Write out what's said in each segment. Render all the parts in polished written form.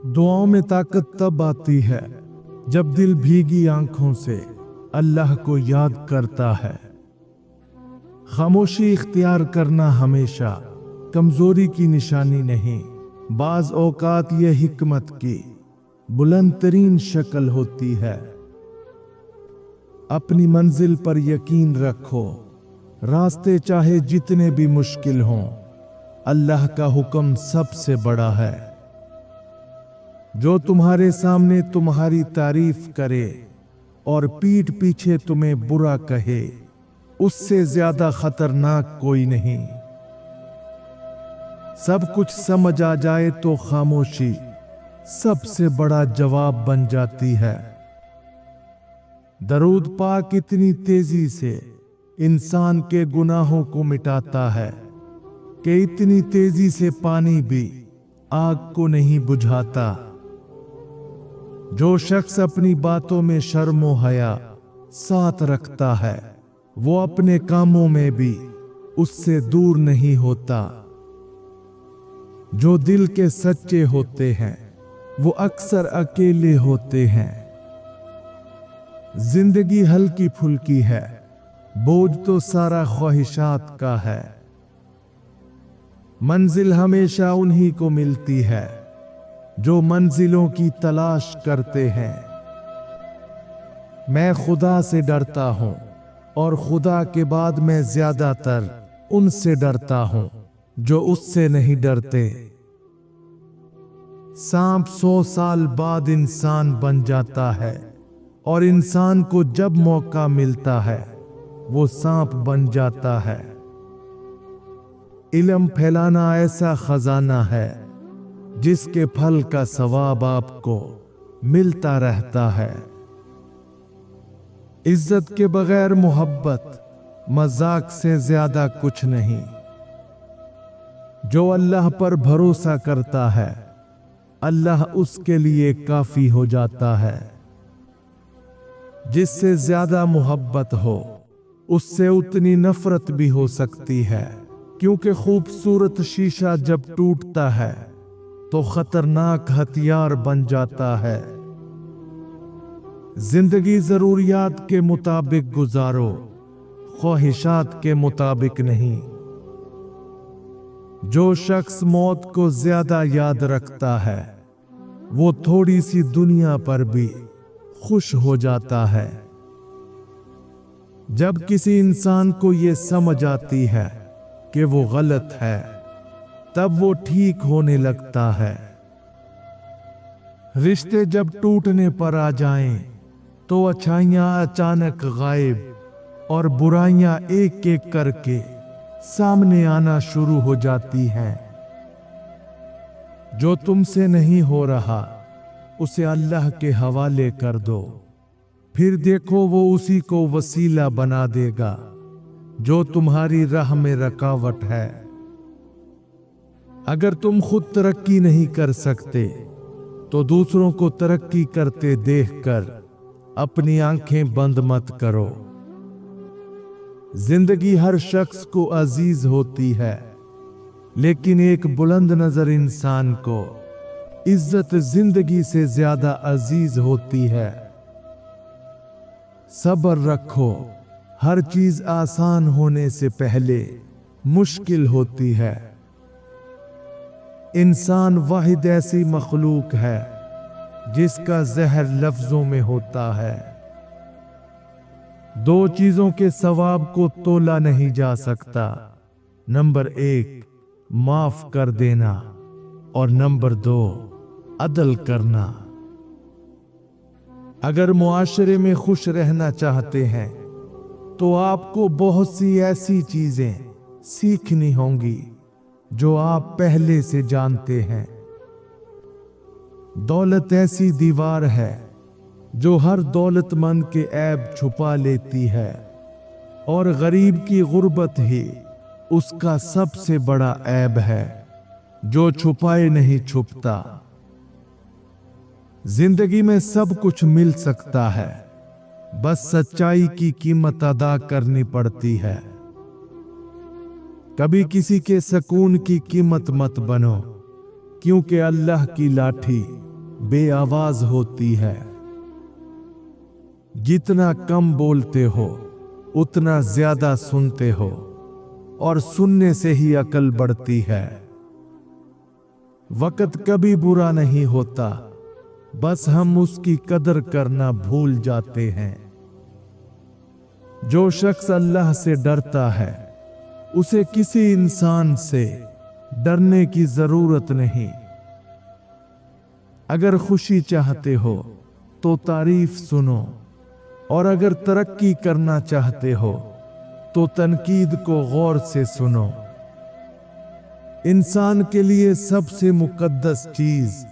दुआओं में ताकत तब आती है जब दिल भीगी आंखों से अल्लाह को याद करता है। खामोशी इख्तियार करना हमेशा कमजोरी की निशानी नहीं, बाज औकात ये हिकमत की बुलंद तरीन शक्ल होती है। अपनी मंजिल पर यकीन रखो, रास्ते चाहे जितने भी मुश्किल हों, अल्लाह का हुक्म सबसे बड़ा है। जो तुम्हारे सामने तुम्हारी तारीफ करे और पीठ पीछे तुम्हें बुरा कहे, उससे ज्यादा खतरनाक कोई नहीं। सब कुछ समझ आ जाए तो खामोशी सबसे बड़ा जवाब बन जाती है। दरूद पाक इतनी तेजी से इंसान के गुनाहों को मिटाता है कि इतनी तेजी से पानी भी आग को नहीं बुझाता। जो शख्स अपनी बातों में शर्मो हया साथ रखता है, वो अपने कामों में भी उससे दूर नहीं होता। जो दिल के सच्चे होते हैं वो अक्सर अकेले होते हैं। जिंदगी हल्की फुल्की है, बोझ तो सारा ख्वाहिशात का है। मंजिल हमेशा उन्हीं को मिलती है जो मंजिलों की तलाश करते हैं। मैं खुदा से डरता हूं और खुदा के बाद मैं ज्यादातर उनसे डरता हूं जो उससे नहीं डरते। सांप 100 साल बाद इंसान बन जाता है और इंसान को जब मौका मिलता है वो सांप बन जाता है। इल्म फैलाना ऐसा खजाना है जिसके फल का सवाब आपको मिलता रहता है। इज्जत के बगैर मोहब्बत मजाक से ज्यादा कुछ नहीं। जो अल्लाह पर भरोसा करता है, अल्लाह उसके लिए काफी हो जाता है। जिससे ज्यादा मोहब्बत हो, उससे उतनी नफरत भी हो सकती है, क्योंकि खूबसूरत शीशा जब टूटता है तो खतरनाक हथियार बन जाता है। जिंदगी जरूरियात के मुताबिक गुजारो, ख्वाहिशात के मुताबिक नहीं। जो शख्स मौत को ज्यादा याद रखता है, वो थोड़ी सी दुनिया पर भी खुश हो जाता है। जब किसी इंसान को ये समझ आती है कि वो गलत है, तब वो ठीक होने लगता है। रिश्ते जब टूटने पर आ जाएं, तो अच्छाइयां अचानक गायब और बुराइयां एक एक करके सामने आना शुरू हो जाती हैं। जो तुमसे नहीं हो रहा, उसे अल्लाह के हवाले कर दो, फिर देखो वो उसी को वसीला बना देगा जो तुम्हारी राह में रुकावट है। अगर तुम खुद तरक्की नहीं कर सकते, तो दूसरों को तरक्की करते देखकर अपनी आंखें बंद मत करो। जिंदगी हर शख्स को अजीज होती है, लेकिन एक बुलंद नजर इंसान को इज्जत जिंदगी से ज्यादा अजीज होती है। सब्र रखो, हर चीज आसान होने से पहले मुश्किल होती है। इंसान वाहिद ऐसी मखलूक है जिसका जहर लफ्जों में होता है। दो चीजों के सवाब को तोला नहीं जा सकता। नंबर 1 माफ कर देना और नंबर 2 अदल करना। अगर मुआशरे में खुश रहना चाहते हैं, तो आपको बहुत सी ऐसी चीजें सीखनी होंगी जो आप पहले से जानते हैं। दौलत ऐसी दीवार है जो हर दौलतमंद के ऐब छुपा लेती है, और गरीब की गुर्बत ही उसका सबसे बड़ा ऐब है जो छुपाए नहीं छुपता। जिंदगी में सब कुछ मिल सकता है, बस सच्चाई की कीमत अदा करनी पड़ती है। कभी किसी के सुकून की कीमत मत बनो, क्योंकि अल्लाह की लाठी बे आवाज होती है। जितना कम बोलते हो उतना ज्यादा सुनते हो, और सुनने से ही अकल बढ़ती है। वक्त कभी बुरा नहीं होता, बस हम उसकी कदर करना भूल जाते हैं। जो शख्स अल्लाह से डरता है उसे किसी इंसान से डरने की जरूरत नहीं। अगर खुशी चाहते हो तो तारीफ सुनो, और अगर तरक्की करना चाहते हो तो तनकीद को गौर से सुनो। इंसान के लिए सबसे मुकद्दस चीज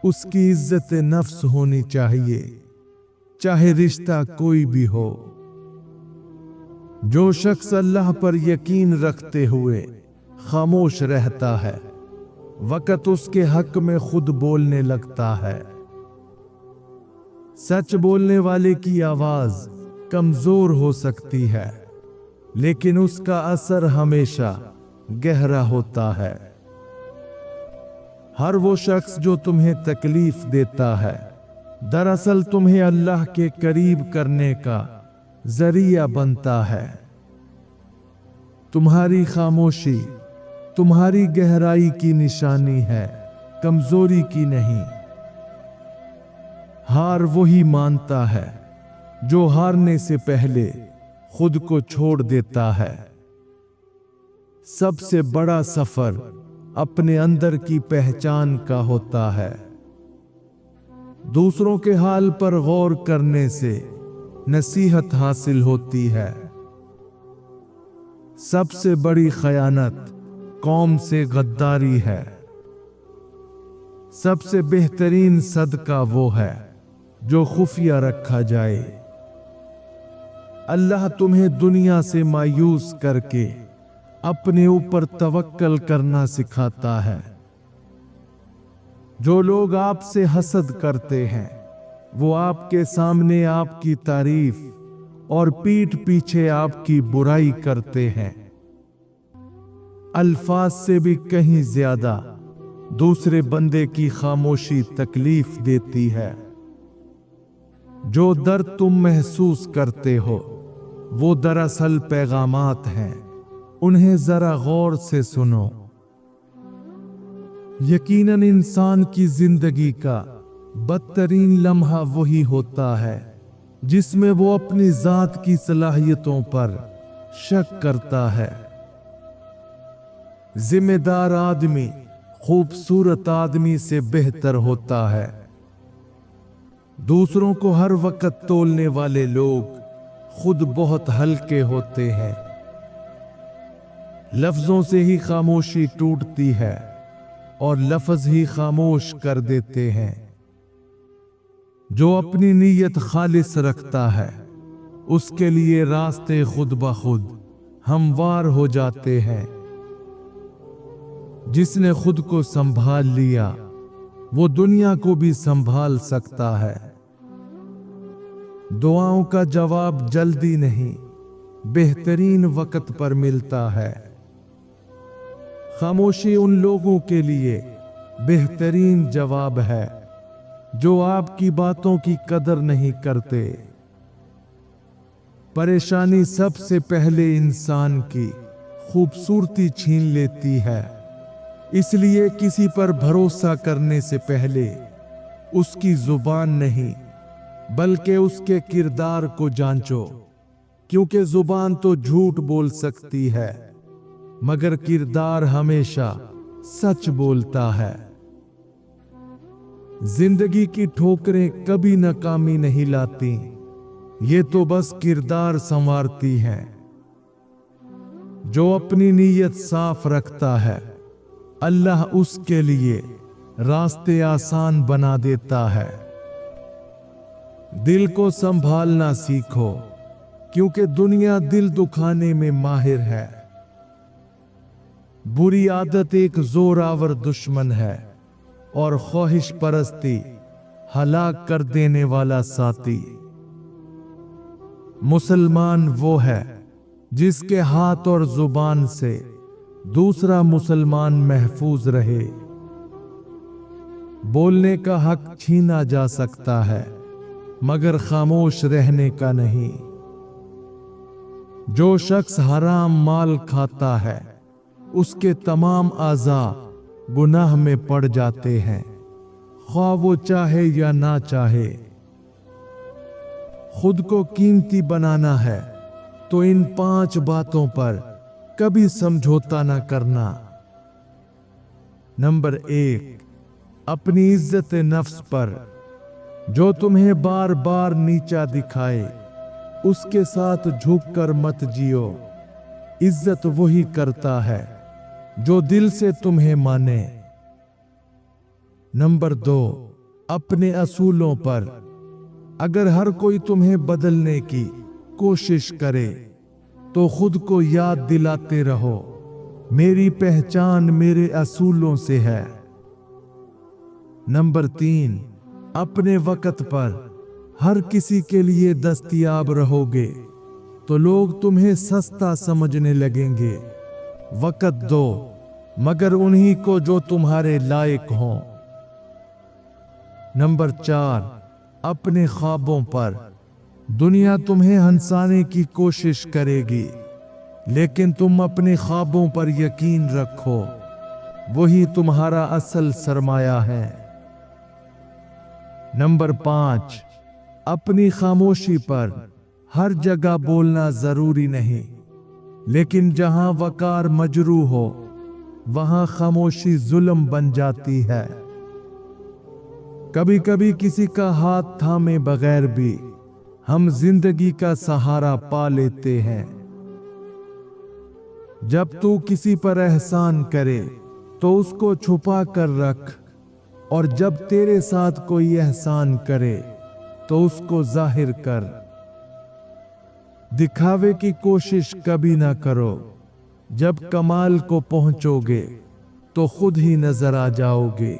उसकी इज्जत नफ्स होनी चाहिए, चाहे रिश्ता कोई भी हो। जो शख्स अल्लाह पर यकीन रखते हुए खामोश रहता है, वक़्त उसके हक में खुद बोलने लगता है। सच बोलने वाले की आवाज कमजोर हो सकती है, लेकिन उसका असर हमेशा गहरा होता है। हर वो शख्स जो तुम्हें तकलीफ देता है, दरअसल तुम्हें अल्लाह के करीब करने का जरिया बनता है। तुम्हारी खामोशी तुम्हारी गहराई की निशानी है, कमजोरी की नहीं। हार वही मानता है जो हारने से पहले खुद को छोड़ देता है। सबसे बड़ा सफर अपने अंदर की पहचान का होता है। दूसरों के हाल पर गौर करने से नसीहत हासिल होती है। सबसे बड़ी खयानत कौम से गद्दारी है। सबसे बेहतरीन सदका वो है जो खुफिया रखा जाए। अल्लाह तुम्हें दुनिया से मायूस करके अपने ऊपर तवक्कल करना सिखाता है। जो लोग आपसे हसद करते हैं वो आपके सामने आपकी तारीफ और पीठ पीछे आपकी बुराई करते हैं। अल्फाज से भी कहीं ज्यादा दूसरे बंदे की खामोशी तकलीफ देती है। जो दर्द तुम महसूस करते हो वो दरअसल पैगामात हैं, उन्हें जरा गौर से सुनो। यकीनन इंसान की जिंदगी का बदतरीन लम्हा वही होता है जिसमें वो अपनी जात की सलाहियतों पर शक करता है। जिम्मेदार आदमी खूबसूरत आदमी से बेहतर होता है। दूसरों को हर वक्त तोलने वाले लोग खुद बहुत हल्के होते हैं। लफ्जों से ही खामोशी टूटती है और लफ्ज ही खामोश कर देते हैं। जो अपनी नीयत खालिस रखता है उसके लिए रास्ते खुद ब खुद हमवार हो जाते हैं। जिसने खुद को संभाल लिया वो दुनिया को भी संभाल सकता है। दुआओं का जवाब जल्दी नहीं, बेहतरीन वक्त पर मिलता है। खामोशी उन लोगों के लिए बेहतरीन जवाब है जो आपकी बातों की कदर नहीं करते। परेशानी सबसे पहले इंसान की खूबसूरती छीन लेती है। इसलिए किसी पर भरोसा करने से पहले उसकी जुबान नहीं बल्कि उसके किरदार को जांचो, क्योंकि जुबान तो झूठ बोल सकती है मगर किरदार हमेशा सच बोलता है। जिंदगी की ठोकरें कभी नाकामी नहीं लाती, ये तो बस किरदार संवारती हैं। जो अपनी नीयत साफ रखता है अल्लाह उसके लिए रास्ते आसान बना देता है। दिल को संभालना सीखो, क्योंकि दुनिया दिल दुखाने में माहिर है। बुरी आदत एक जोरावर दुश्मन है और ख्वाहिश परस्ती हलाक कर देने वाला साथी। मुसलमान वो है जिसके हाथ और जुबान से दूसरा मुसलमान महफूज रहे। बोलने का हक छीना जा सकता है मगर खामोश रहने का नहीं। जो शख्स हराम माल खाता है उसके तमाम आज़ा गुनाह में पड़ जाते हैं, ख्वाह वो चाहे या ना चाहे। खुद को कीमती बनाना है तो इन 5 बातों पर कभी समझौता ना करना। नंबर 1, अपनी इज्जत नफ्स पर। जो तुम्हें बार बार नीचा दिखाए उसके साथ झुककर मत जियो। इज्जत वही करता है जो दिल से तुम्हें माने। नंबर 2, अपने असूलों पर। अगर हर कोई तुम्हें बदलने की कोशिश करे तो खुद को याद दिलाते रहो, मेरी पहचान मेरे असूलों से है। नंबर 3, अपने वक़्त पर। हर किसी के लिए दस्तयाब रहोगे तो लोग तुम्हें सस्ता समझने लगेंगे। वक़्त दो मगर उन्हीं को जो तुम्हारे लायक हों। नंबर 4, अपने ख्वाबों पर। दुनिया तुम्हें हंसाने की कोशिश करेगी लेकिन तुम अपने ख्वाबों पर यकीन रखो, वही तुम्हारा असल सरमाया है। नंबर 5, अपनी खामोशी पर। हर जगह बोलना जरूरी नहीं, लेकिन जहां वकार मजरूह हो वहां खामोशी जुल्म बन जाती है। कभी कभी किसी का हाथ थामे बगैर भी हम जिंदगी का सहारा पा लेते हैं। जब तू किसी पर एहसान करे तो उसको छुपा कर रख, और जब तेरे साथ कोई एहसान करे तो उसको जाहिर कर। दिखावे की कोशिश कभी ना करो, जब कमाल को पहुंचोगे तो खुद ही नजर आ जाओगे।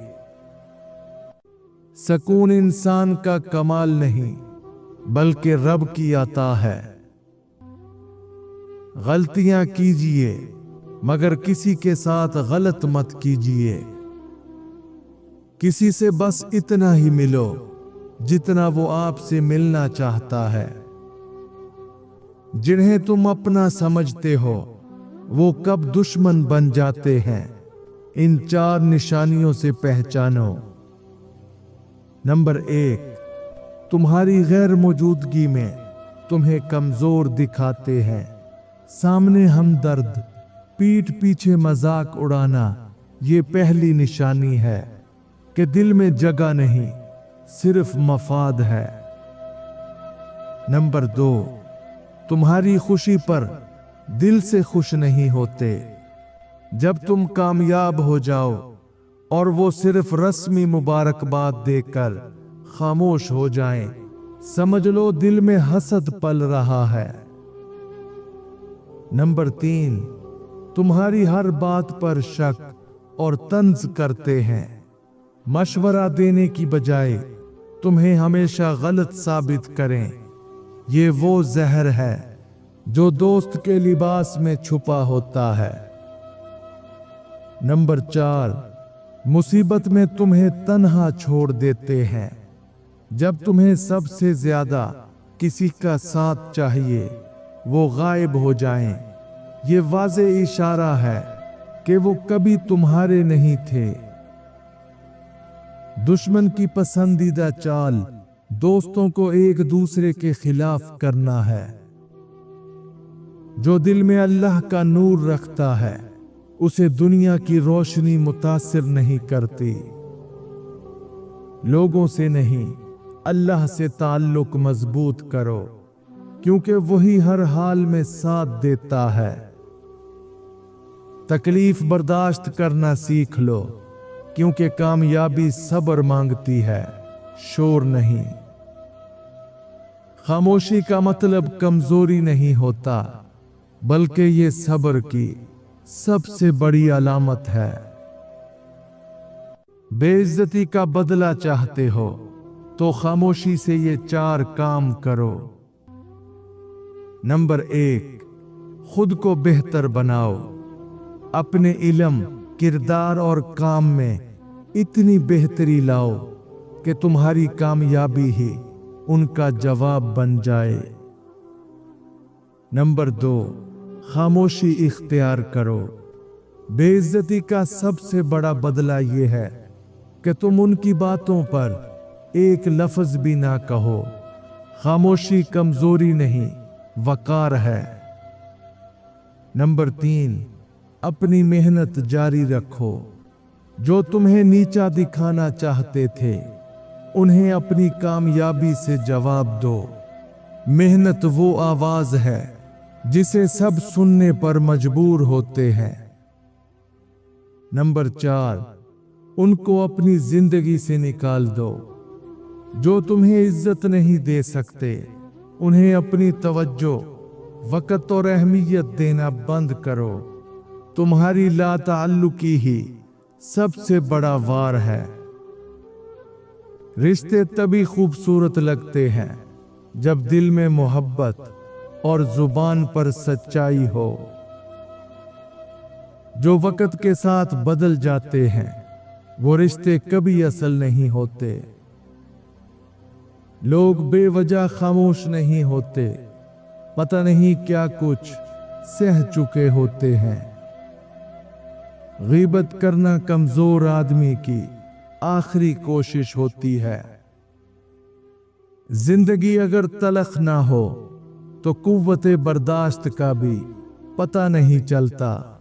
सकून इंसान का कमाल नहीं बल्कि रब की अता है। गलतियां कीजिए मगर किसी के साथ गलत मत कीजिए। किसी से बस इतना ही मिलो जितना वो आपसे मिलना चाहता है। जिन्हें तुम अपना समझते हो वो कब दुश्मन बन जाते हैं, इन 4 निशानियों से पहचानो। नंबर 1, तुम्हारी गैर मौजूदगी में तुम्हें कमजोर दिखाते हैं। सामने हमदर्द, पीठ पीछे मजाक उड़ाना, ये पहली निशानी है कि दिल में जगह नहीं, सिर्फ मफाद है। नंबर 2, तुम्हारी खुशी पर दिल से खुश नहीं होते। जब तुम कामयाब हो जाओ और वो सिर्फ रस्मी मुबारकबाद देकर खामोश हो जाएं, समझ लो दिल में हसद पल रहा है। नंबर 3, तुम्हारी हर बात पर शक और तंज करते हैं। मशवरा देने की बजाय तुम्हें हमेशा गलत साबित करें। ये वो जहर है जो दोस्त के लिबास में छुपा होता है। नंबर 4, मुसीबत में तुम्हें तन्हा छोड़ देते हैं। जब तुम्हें सबसे ज्यादा किसी का साथ चाहिए वो गायब हो जाएं, ये वाज़े इशारा है कि वो कभी तुम्हारे नहीं थे। दुश्मन की पसंदीदा चाल दोस्तों को एक दूसरे के खिलाफ करना है। जो दिल में अल्लाह का नूर रखता है उसे दुनिया की रोशनी मुतासिर नहीं करती। लोगों से नहीं, अल्लाह से ताल्लुक मजबूत करो, क्योंकि वही हर हाल में साथ देता है। तकलीफ बर्दाश्त करना सीख लो, क्योंकि कामयाबी सब्र मांगती है, शोर नहीं। खामोशी का मतलब कमजोरी नहीं होता, बल्कि ये सब्र की सबसे बड़ी अलामत है। बेइज्जती का बदला चाहते हो तो खामोशी से ये 4 काम करो। नंबर 1, खुद को बेहतर बनाओ। अपने इल्म, किरदार और काम में इतनी बेहतरी लाओ कि तुम्हारी कामयाबी ही उनका जवाब बन जाए। नंबर 2, खामोशी इख्तियार करो। बेइज्जती का सबसे बड़ा बदला यह है कि तुम उनकी बातों पर एक लफ्ज भी ना कहो। खामोशी कमजोरी नहीं, वकार है। नंबर 3, अपनी मेहनत जारी रखो। जो तुम्हें नीचा दिखाना चाहते थे, उन्हें अपनी कामयाबी से जवाब दो। मेहनत वो आवाज है जिसे सब सुनने पर मजबूर होते हैं। नंबर 4, उनको अपनी जिंदगी से निकाल दो। जो तुम्हें इज्जत नहीं दे सकते, उन्हें अपनी तवज्जो, वक़्त और अहमियत देना बंद करो। तुम्हारी लाताल्लुकी ही सबसे बड़ा वार है। रिश्ते तभी खूबसूरत लगते हैं जब दिल में मोहब्बत और जुबान पर सच्चाई हो। जो वक़्त के साथ बदल जाते हैं, वो रिश्ते कभी असल नहीं होते। लोग बेवजह खामोश नहीं होते, पता नहीं क्या कुछ सह चुके होते हैं। गीबत करना कमजोर आदमी की आखिरी कोशिश होती है। जिंदगी अगर तलख ना हो तो कुव्वते बर्दाश्त का भी पता नहीं चलता।